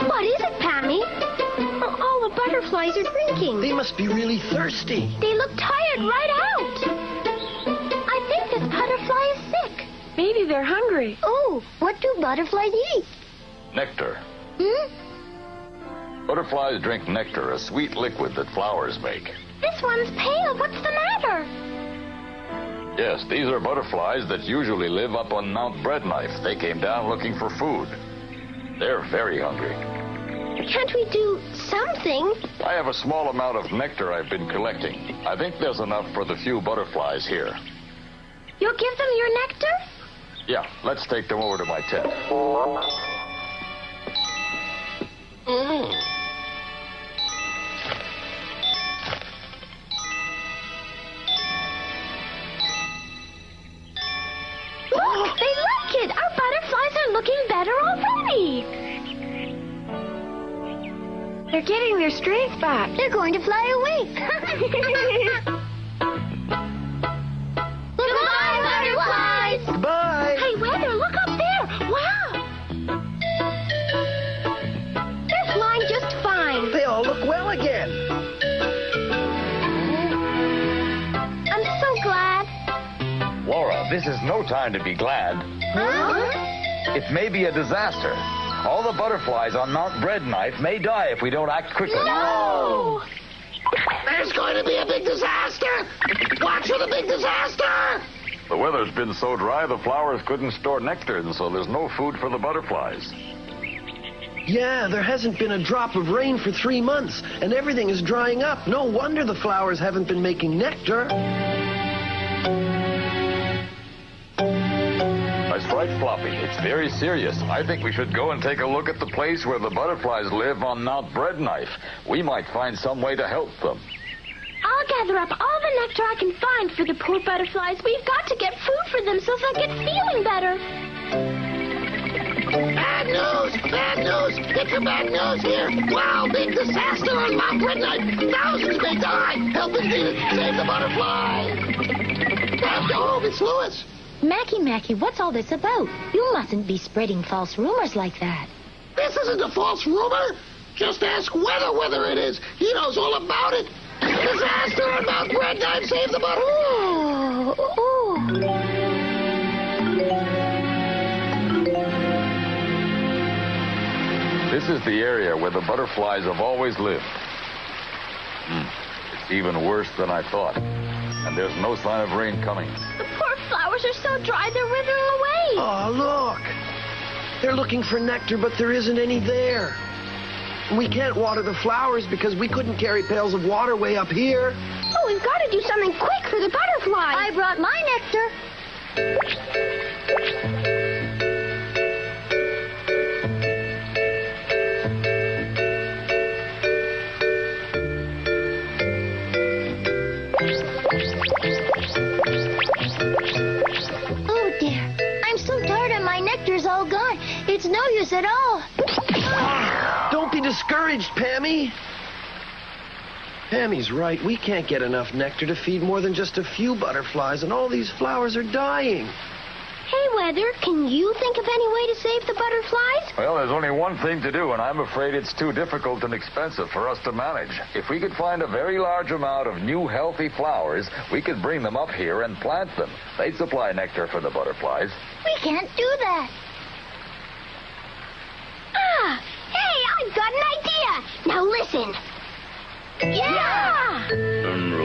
What is it, Pammy? All the butterflies are drinking. They must be really thirsty. They look tired right out. I think this butterfly is sick. Maybe they're hungry. Oh, what do butterflies eat? Nectar. Hmm? Butterflies drink nectar, a sweet liquid that flowers make. This one's pale. What's the matter? Yes, these are butterflies that usually live up on Mount Breadknife. They came down looking for food. They're very hungry. Can't we do something? I have a small amount of nectar I've been collecting. I think there's enough for the few butterflies here. You'll give them your nectar? Yeah, let's take them over to my tent. Look, they like it. Our butterflies are looking better already. They're getting their strength back. They're going to fly away. Goodbye, butterflies. Bye. Hey, Weather, look up there. Wow. They're flying just fine. They all look well again. I'm so glad. Laura, this is no time to be glad. Huh? It may be a disaster. All the butterflies on Mount Breadknife may die if we don't act quickly. No! There's going to be a big disaster. Watch for the big disaster. The weather's been so dry the flowers couldn't store nectar, and so there's no food for the butterflies. Yeah, there hasn't been a drop of rain for 3 months, and everything is drying up. No wonder the flowers haven't been making nectar. That's right, Floppy. It's very serious. I think we should go and take a look at the place where the butterflies live on Mount Breadknife. We might find some way to help them. I'll gather up all the nectar I can find for the poor butterflies. We've got to get food for them so they'll get feeling better. Bad news! Bad news! Get your bad news here! Wow, big disaster on Mount Breadknife! Thousands may die! Help is needed! Save the butterflies! Oh, it's Louis! Mackie, what's all this about? You mustn't be spreading false rumors like that. This isn't a false rumor! Just ask whether it is. He knows all about it! Disaster on Mount Breadknife! Save the butterflies! This is the area where the butterflies have always lived. It's even worse than I thought. And there's no sign of rain coming. The poor flowers are so dry they're withering away. Oh, look! They're looking for nectar, but there isn't any there. We can't water the flowers because we couldn't carry pails of water way up here. Oh, we've got to do something quick for the butterflies. I brought my nectar. Oh, dear. I'm so tired and my nectar's all gone. It's no use at all. Don't be discouraged, Pammy. Pammy's right. We can't get enough nectar to feed more than just a few butterflies, and all these flowers are dying. Hey, Weather, can you think of any way to save the butterflies? Well, there's only one thing to do, and I'm afraid it's too difficult and expensive for us to manage. If we could find a very large amount of new, healthy flowers, we could bring them up here and plant them. They'd supply nectar for the butterflies. We can't do that. Ah! Hey, I've got an idea! Now listen. Yeah!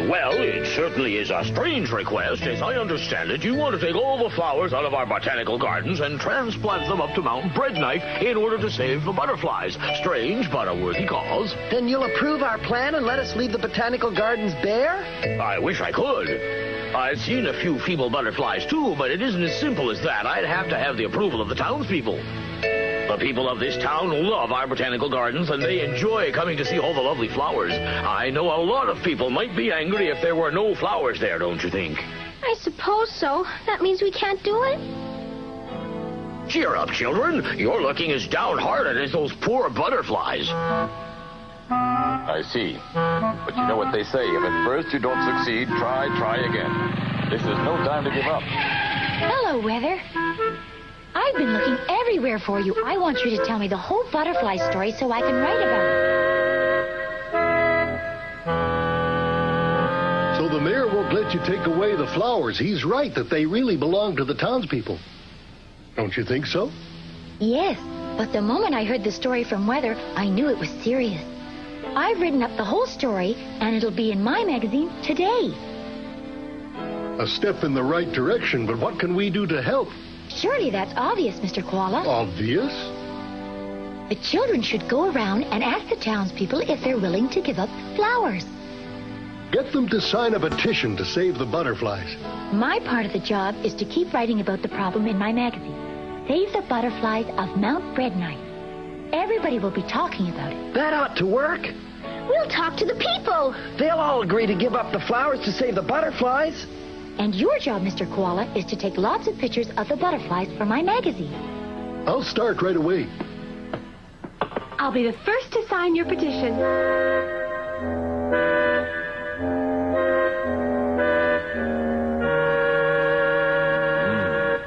Well, it certainly is a strange request. As I understand it, you want to take all the flowers out of our botanical gardens and transplant them up to Mount Breadknife in order to save the butterflies. Strange, but a worthy cause. Then you'll approve our plan and let us leave the botanical gardens bare? I wish I could. I've seen a few feeble butterflies, too, but it isn't as simple as that. I'd have to have the approval of the townspeople. The people of this town love our botanical gardens, and they enjoy coming to see all the lovely flowers. I know a lot of people might be angry if there were no flowers there, don't you think? I suppose so. That means we can't do it? Cheer up, children. You're looking as downhearted as those poor butterflies. I see. But you know what they say. If at first you don't succeed, try again. This is no time to give up. Hello, Weather. I've been looking everywhere for you. I want you to tell me the whole butterfly story so I can write about it. So the mayor won't let you take away the flowers. He's right that they really belong to the townspeople. Don't you think so? Yes, but the moment I heard the story from Weather, I knew it was serious. I've written up the whole story, and it'll be in my magazine today. A step in the right direction, but what can we do to help? Surely that's obvious, Mr. Koala. Obvious? The children should go around and ask the townspeople if they're willing to give up flowers. Get them to sign a petition to save the butterflies. My part of the job is to keep writing about the problem in my magazine. Save the butterflies of Mount Breadnight. Everybody will be talking about it. That ought to work. We'll talk to the people. They'll all agree to give up the flowers to save the butterflies. And your job, Mr. Koala, is to take lots of pictures of the butterflies for my magazine. I'll start right away. I'll be the first to sign your petition.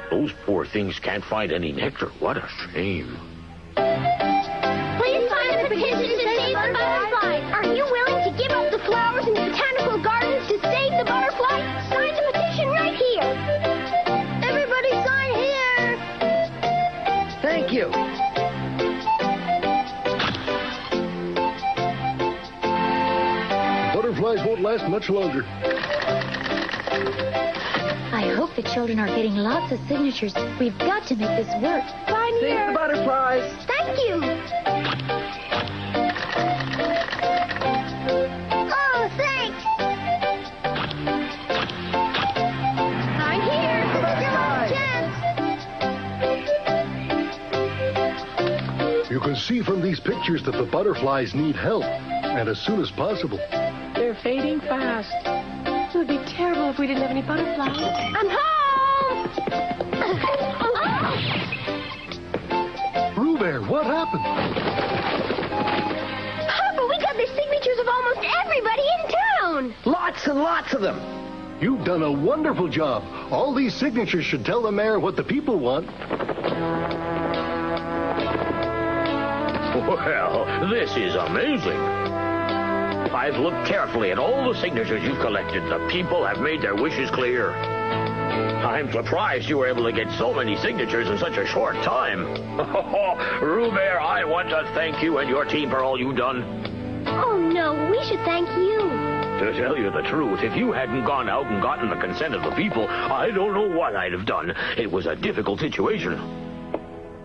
Those poor things can't find any nectar. What a shame. Please sign the petition to save the butterflies. Are you willing to give up the flowers in the botanical gardens to save the butterflies? Sign the petition right here. Everybody sign here. Thank you. Butterflies won't last much longer. I hope the children are getting lots of signatures. We've got to make this work. Sign Save here. the butterflies. Thank you. Oh, thanks. Sign here. Still have a chance. You can see from these pictures that the butterflies need help, and as soon as possible. They're fading fast. It would be terrible if we didn't have any butterflies. I'm home! Roo Bear, what happened? Papa, we got the signatures of almost everybody in town. Lots and lots of them. You've done a wonderful job. All these signatures should tell the mayor what the people want. Well, this is amazing. I've looked carefully at all the signatures you've collected. The people have made their wishes clear. I'm surprised you were able to get so many signatures in such a short time. Roo Bear, I want to thank you and your team for all you've done. Oh, no, we should thank you. To tell you the truth, if you hadn't gone out and gotten the consent of the people, I don't know what I'd have done. It was a difficult situation.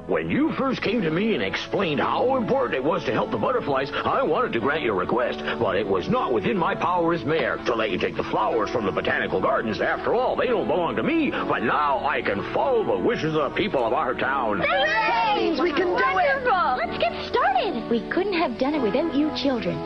When you first came to me and explained how important it was to help the butterflies, I wanted to grant your request, but it was not within my power as mayor to let you take the flowers from the botanical gardens. After all, they don't belong to me, but now I can follow the wishes of the people of our town. Hooray! We can do it. Wonderful! Let's get started. We couldn't have done it without you children.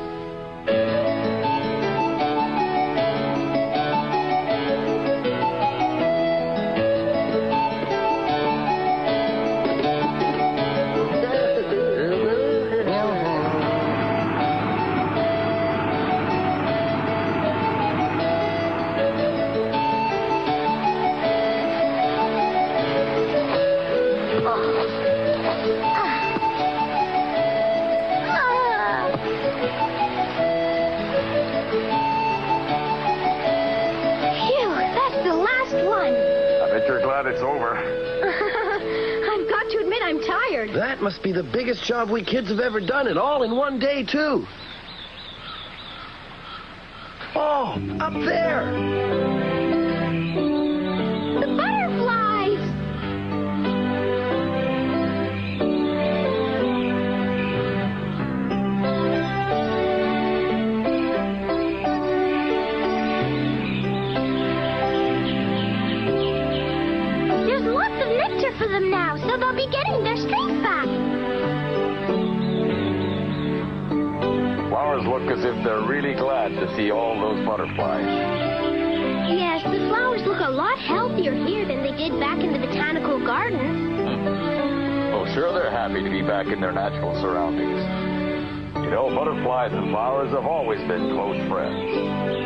It's over. I've got to admit I'm tired. That must be the biggest job we kids have ever done, and all in one day, too. Oh, up there. The butterflies! There's lots of nectar for them now, so they'll be getting their strength back. Flowers look as if they're really glad to see all those butterflies. Yes, the flowers look a lot healthier here than they did back in the botanical gardens. Oh, sure, they're happy to be back in their natural surroundings. You know, butterflies and flowers have always been close friends.